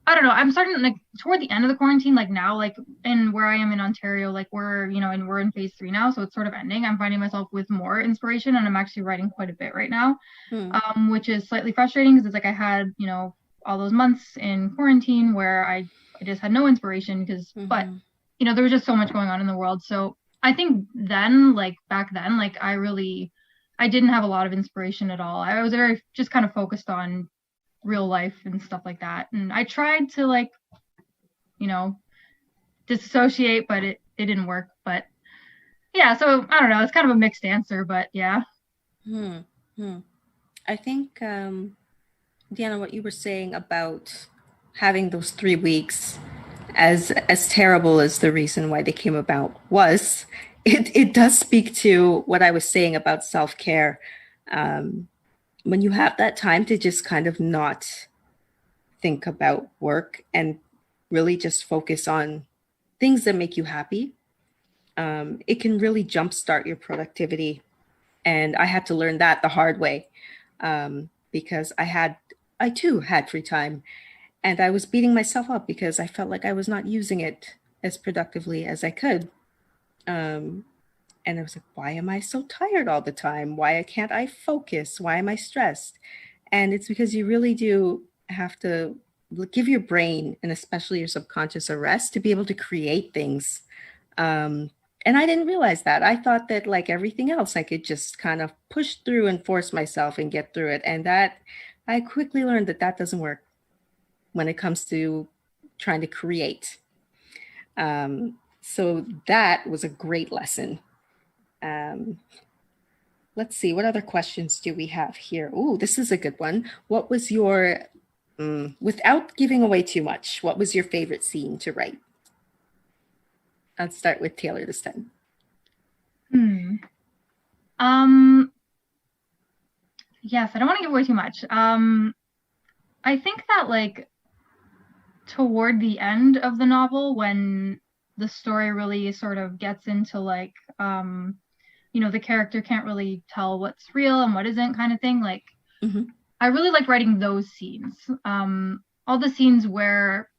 I don't know. I'm starting like toward the end of the quarantine, like now, like in where I am in Ontario, like we're, and we're in phase 3 now, so it's sort of ending. I'm finding myself with more inspiration, and I'm actually writing quite a bit right now, which is slightly frustrating because it's like I had, all those months in quarantine where I just had no inspiration but there was just so much going on in the world. So I think then, like back then, like I didn't have a lot of inspiration at all. I was very just kind of focused on real life and stuff like that. And I tried to like, disassociate, but it didn't work. But yeah, so I don't know. It's kind of a mixed answer, but yeah. I think, Deanna, what you were saying about having those 3 weeks, as terrible as the reason why they came about was, it does speak to what I was saying about self-care. When you have that time to just kind of not think about work and really just focus on things that make you happy, it can really jumpstart your productivity. And I had to learn that the hard way, because I too had free time, and I was beating myself up because I felt like I was not using it as productively as I could. And I was like, why am I so tired all the time? Why can't I focus? Why am I stressed? And it's because you really do have to give your brain, and especially your subconscious, a rest to be able to create things. And I didn't realize that. I thought that, like everything else, I could just kind of push through and force myself and get through it. And that I quickly learned that doesn't work when it comes to trying to create. So that was a great lesson. Let's see, what other questions do we have here? Oh, this is a good one. What was your, without giving away too much, what was your favorite scene to write? I'll start with Taylor this time. Yes, I don't want to give away too much. I think that like toward the end of the novel, when the story really sort of gets into like, the character can't really tell what's real and what isn't kind of thing. Like, I really like writing those scenes. All the scenes where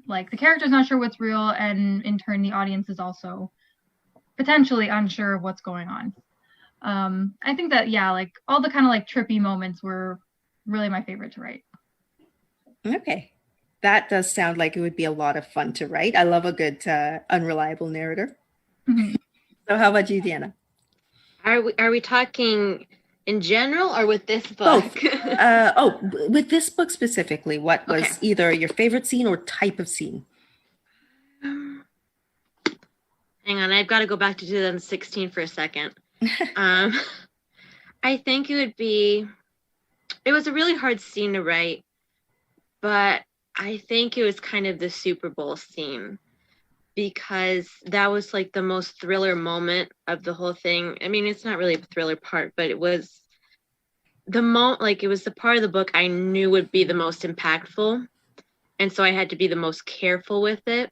like the character's not sure what's real, and in turn the audience is also potentially unsure of what's going on. I think that, yeah, like all the kind of like trippy moments were really my favorite to write. Okay. That does sound like it would be a lot of fun to write. I love a good unreliable narrator. So how about you, Deanna? Are we talking in general or with this book? Both. With this book specifically, what was either your favorite scene or type of scene? Hang on, I've got to go back to 2016 for a second. I think it was a really hard scene to write, but I think it was kind of the Super Bowl scene, because that was like the most thriller moment of the whole thing. I mean, it's not really the thriller part, but it was it was the part of the book I knew would be the most impactful. And so I had to be the most careful with it.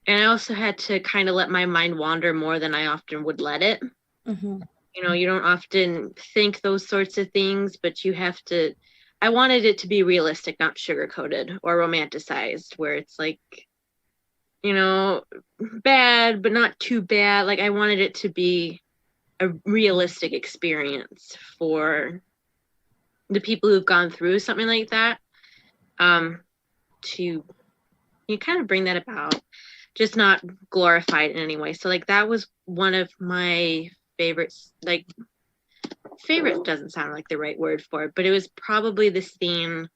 And I also had to kind of let my mind wander more than I often would let it. You don't often think those sorts of things, but you have to. I wanted it to be realistic, not sugar-coated or romanticized, where it's like, bad, but not too bad. Like, I wanted it to be a realistic experience for the people who've gone through something like that, to kind of bring that about, just not glorified in any way. So like that was one of my favorites. Like, favorite doesn't sound like the right word for it, but it was probably the scene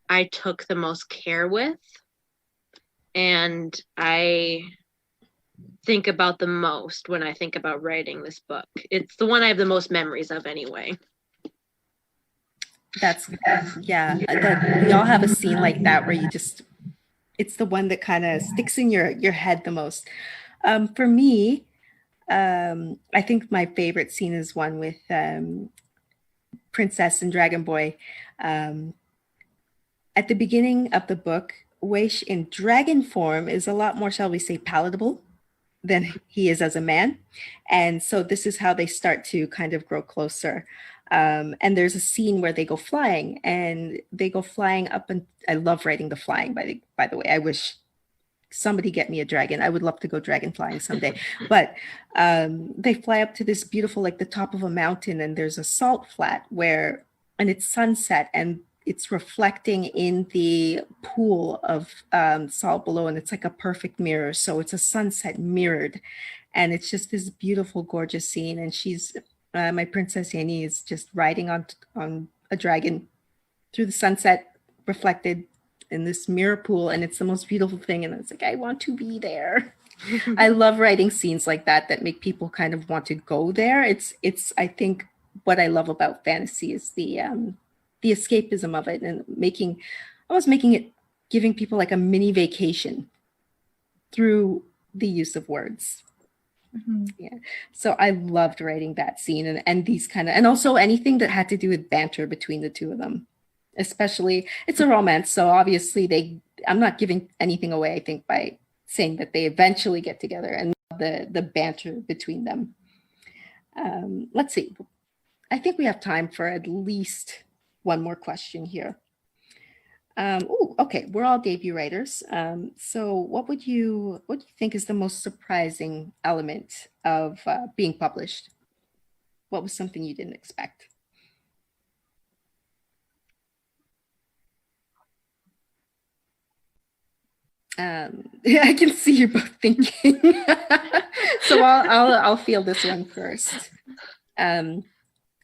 I took the most care with, and I think about the most when I think about writing this book. It's the one I have the most memories of anyway. That's, yeah, we all have a scene like that where it's the one that kind of sticks in your head the most. For me, I think my favorite scene is one with Princess and Dragon Boy. And at the beginning of the book, Weish in dragon form is a lot more, shall we say, palatable than he is as a man. And so this is how they start to kind of grow closer. And there's a scene where they go flying, and they go flying up. And I love writing the flying, by the way. I wish somebody get me a dragon. I would love to go dragon flying someday. But they fly up to this beautiful, like the top of a mountain, and there's a salt flat and it's sunset, and it's reflecting in the pool of salt below, and it's like a perfect mirror. So it's a sunset mirrored, and it's just this beautiful, gorgeous scene. And she's my princess Annie is just riding on a dragon through the sunset, reflected in this mirror pool, and it's the most beautiful thing. And it's like, I want to be there. I love writing scenes like that make people kind of want to go there. It's I think what I love about fantasy is the escapism of it, and almost making it, giving people like a mini vacation through the use of words. Mm-hmm. Yeah. So I loved writing that scene, and these and also anything that had to do with banter between the two of them. Especially, it's a romance, so obviously I'm not giving anything away, I think, by saying that they eventually get together, and the banter between them. Let's see. I think we have time for at least one more question here. Okay, we're all debut writers. So what do you think is the most surprising element of being published? What was something you didn't expect? I can see you both thinking. So I'll feel this one first. The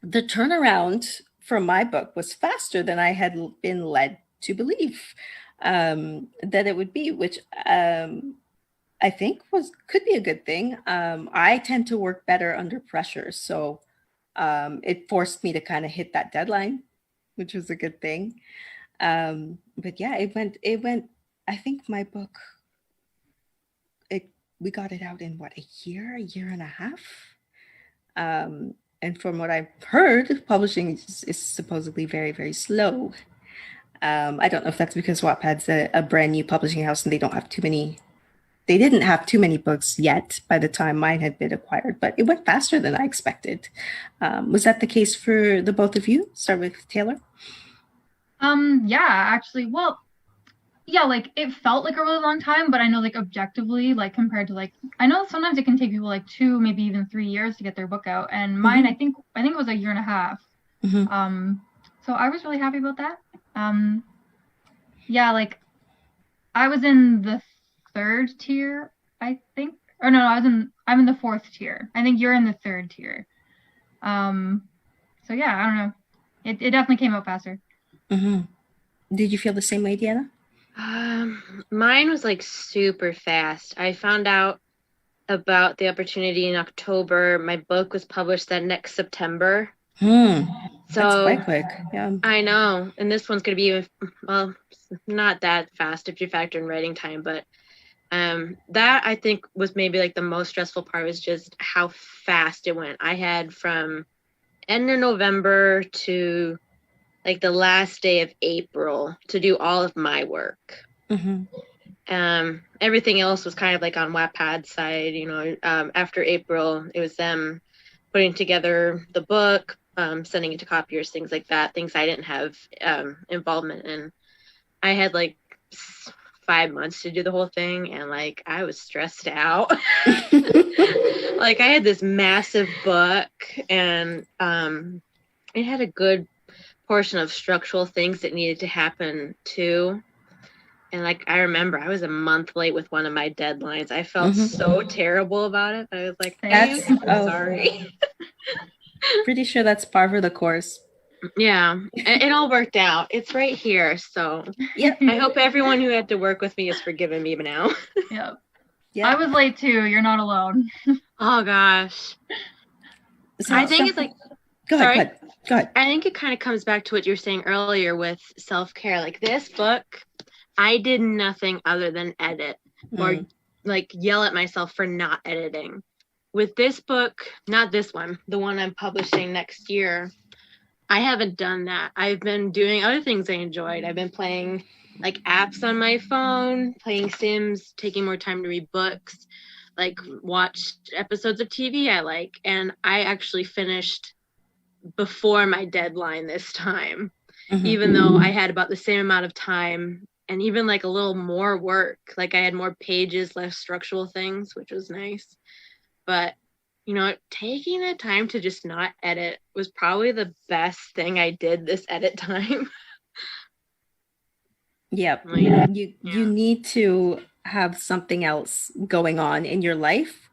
turnaround for my book was faster than I had been led to believe that it would be, which I think could be a good thing. I tend to work better under pressure, so it forced me to kind of hit that deadline, which was a good thing. But yeah, it went. I think my book, we got it out in a year and a half. And from what I've heard, publishing is supposedly very, very slow. I don't know if that's because Wattpad's a brand new publishing house and they didn't have too many books yet by the time mine had been acquired, but it went faster than I expected. Was that the case for the both of you? Start with Taylor. Yeah, actually, well, yeah, like it felt like a really long time, but I know like objectively, like compared to I know sometimes it can take people like 2, maybe even 3 years to get their book out, and mine, mm-hmm. I think it was a year and a half. Mm-hmm. So I was really happy about that. Yeah, like I was in the 3rd tier, I think, or no, I'm in the 4th tier. I think you're in the 3rd tier. So yeah, I don't know. It definitely came out faster. Mm-hmm. Did you feel the same way, Deanna? Mine was super fast. I found out about the opportunity in October. My book was published that next September. So that's quite quick. Yeah, I know. And this one's going to be, well, not that fast if you factor in writing time, but that I think was maybe the most stressful part, was just how fast it went. I had from end of November to the last day of April to do all of my work. Mm-hmm. Everything else was kind of on Wattpad's side, after April, it was them putting together the book, sending it to copiers, things like that, things I didn't have involvement in. I had 5 months to do the whole thing, and I was stressed out. I had this massive book, and it had a good portion of structural things that needed to happen too. And I remember I was a month late with one of my deadlines. I felt so terrible about it. I was I'm sorry. Pretty sure that's par for the course. Yeah, it all worked out. It's right here. So yep. I hope everyone who had to work with me is forgiving me now. Yep. Yeah. I was late too. You're not alone. Oh gosh. So, I think it's Go ahead. I think it kind of comes back to what you were saying earlier with self-care. This book, I did nothing other than edit or yell at myself for not editing. With this book, not this one, the one I'm publishing next year, I haven't done that. I've been doing other things I enjoyed. I've been playing like apps on my phone, playing Sims, taking more time to read books, like watch episodes of TV I like. And I actually finished before my deadline this time, even though I had about the same amount of time and even like a little more work. Like I had more pages, less structural things, which was nice. But taking the time to just not edit was probably the best thing I did this edit time. Yep. Like, You need to have something else going on in your life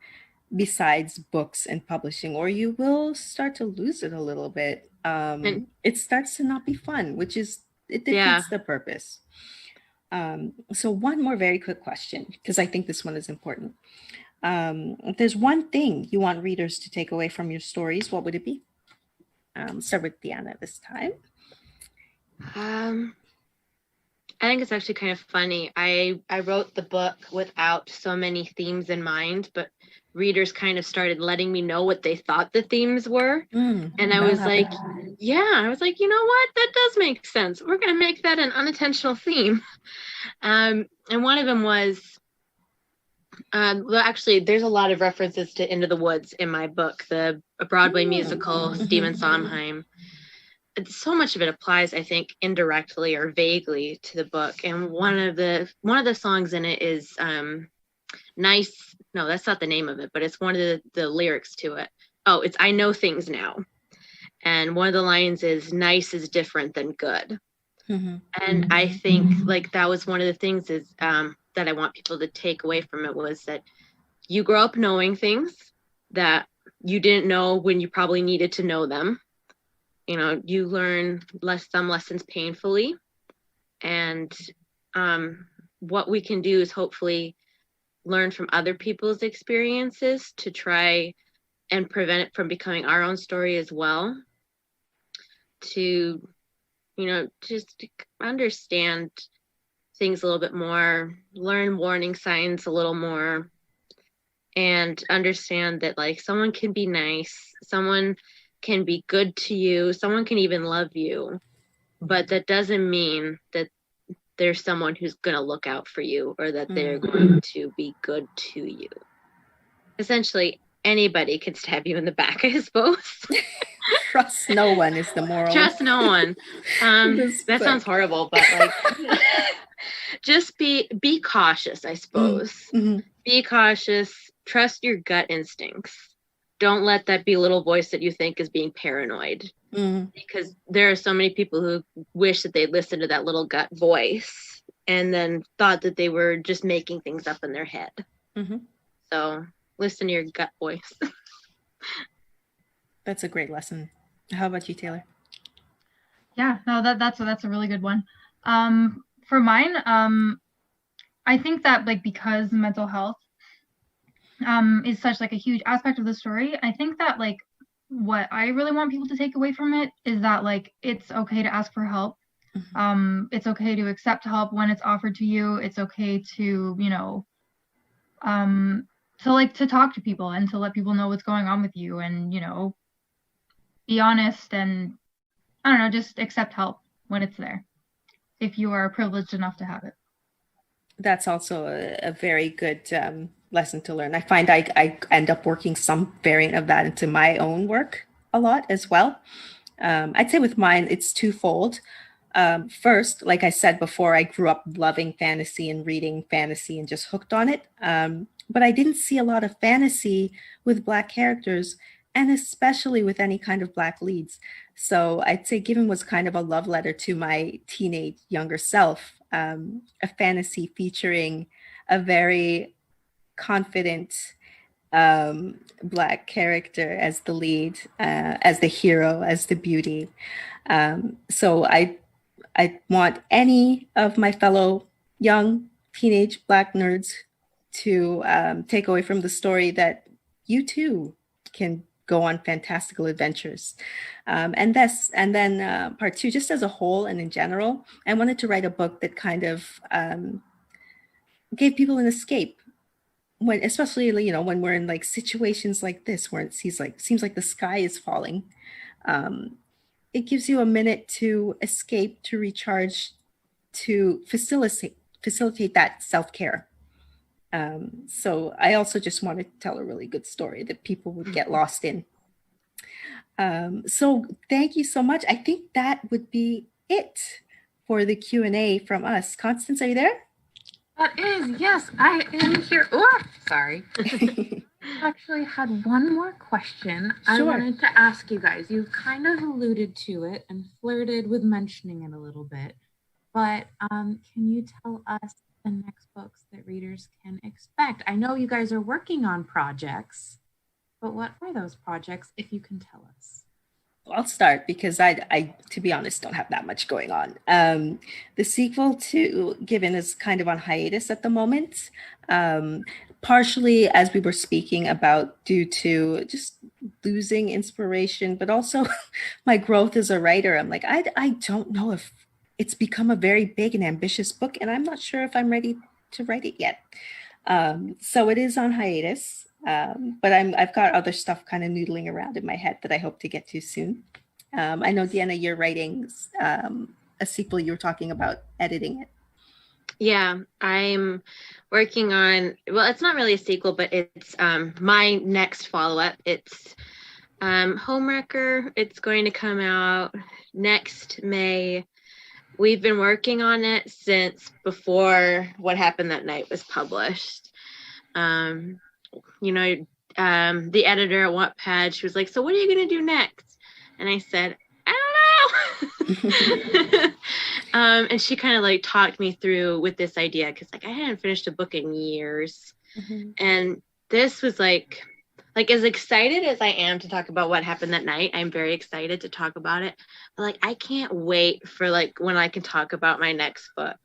besides books and publishing, or you will start to lose it a little bit. And It starts to not be fun, which is, it defeats the purpose. So one more very quick question, because I think this one is important. If there's one thing you want readers to take away from your stories, what would it be? Start with Deanna this time. I think it's actually kind of funny. I wrote the book without so many themes in mind, but readers kind of started letting me know what they thought the themes were. And I was like, you know what? That does make sense. We're going to make that an unintentional theme. And one of them was, well, actually, there's a lot of references to Into the Woods in my book, the Broadway musical, Stephen Sondheim. So much of it applies, I think, indirectly or vaguely to the book. And one of the songs in it is nice. No, that's not the name of it, but it's one of the lyrics to it. Oh, it's I Know Things Now. And one of the lines is nice is different than good. And I think like that was one of the things is that I want people to take away from it, was that you grow up knowing things that you didn't know when you probably needed to know them. You learn some lessons painfully, and what we can do is hopefully learn from other people's experiences to try and prevent it from becoming our own story as well, to just understand things a little bit more, learn warning signs a little more, and understand that like someone can be nice, someone can be good to you, someone can even love you, but that doesn't mean that there's someone who's going to look out for you or that they're going to be good to you. Essentially, anybody can stab you in the back, I suppose. Trust no one is the moral. Trust no one. That sounds horrible, but like just be cautious, I suppose. Be cautious. Trust your gut instincts. Don't let that be little voice that you think is being paranoid. Because there are so many people who wish that they'd listened to that little gut voice and then thought that they were just making things up in their head. So listen to your gut voice. That's a great lesson. How about you, Taylor? Yeah, no, that's a really good one. For mine, I think that like because mental health is such like a huge aspect of the story, I think that like what I really want people to take away from it is that like it's okay to ask for help. It's okay to accept help when it's offered to you. It's okay to to talk to people and to let people know what's going on with you, and be honest, and I don't know, just accept help when it's there if you are privileged enough to have it. That's also a very good lesson to learn. I find I end up working some variant of that into my own work a lot as well. I'd say with mine, it's twofold. First, like I said before, I grew up loving fantasy and reading fantasy and just hooked on it. But I didn't see a lot of fantasy with Black characters, and especially with any kind of Black leads. So I'd say Given was kind of a love letter to my teenage younger self, a fantasy featuring a very confident Black character as the lead, as the hero, as the beauty. So I want any of my fellow young teenage Black nerds to take away from the story that you too can go on fantastical adventures. And then part two, just as a whole and in general, I wanted to write a book that kind of gave people an escape, when, especially when we're in like situations like this where it seems like the sky is falling. it gives you a minute to escape, to recharge, to facilitate that self-care. So I also just wanted to tell a really good story that people would get lost in. So thank you so much. I think that would be it for the Q&A from us. Constance, are you there? That is, yes, I am here. Oh, sorry. I actually had one more question. I Sure. wanted to ask you guys. You kind of alluded to it and flirted with mentioning it a little bit, but can you tell us the next books that readers can expect? I know you guys are working on projects, but what are those projects, if you can tell us? I'll start because I, to be honest, don't have that much going on. The sequel to Given is kind of on hiatus at the moment, partially as we were speaking about due to just losing inspiration, but also my growth as a writer. I'm like, I don't know if it's become a very big and ambitious book, and I'm not sure if I'm ready to write it yet. So it is on hiatus. But I've got other stuff kind of noodling around in my head that I hope to get to soon. I know, Deanna, you're writing a sequel. You were talking about editing it. Yeah, I'm working on, well, it's not really a sequel, but it's my next follow-up. It's Homewrecker. It's going to come out next May. We've been working on it since before What Happened That Night was published. You know, the editor at Wattpad, she was like, so what are you going to do next? And I said, I don't know. And she kind of like talked me through with this idea because like I hadn't finished a book in years. And this was like as excited as I am to talk about What Happened That Night, I'm very excited to talk about it. But like I can't wait for like when I can talk about my next book.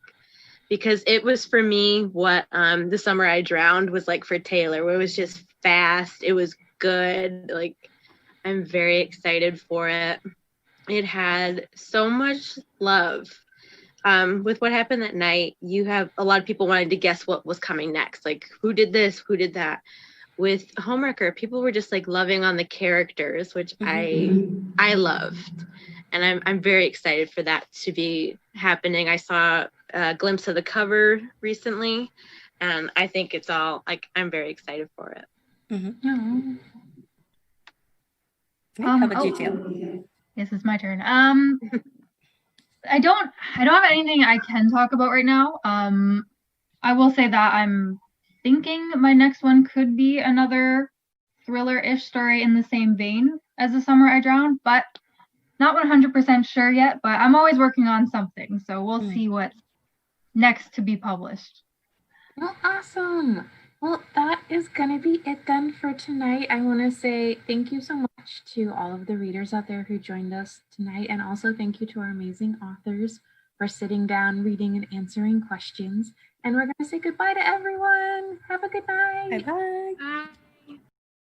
Because it was for me what The Summer I Drowned was like for Taylor, where it was just fast. It was good. Like, I'm very excited for it. It had so much love. With What Happened That Night, you have a lot of people wanting to guess what was coming next. Like, who did this? Who did that? With Homewrecker, people were just like loving on the characters, which I loved. And I'm very excited for that to be happening. I saw a glimpse of the cover recently, and I think it's all like I'm very excited for it. How about you, Taylor? Yes, it's my turn. I don't have anything I can talk about right now. I will say that I'm thinking my next one could be another thriller-ish story in the same vein as The Summer I Drowned, but not 100% sure yet. But I'm always working on something, so we'll see what's next to be published. Well, awesome. Well, that is going to be it then for tonight. I want to say thank you so much to all of the readers out there who joined us tonight. And also thank you to our amazing authors for sitting down, reading, and answering questions. And we're going to say goodbye to everyone. Have a good night. Bye-bye. Bye.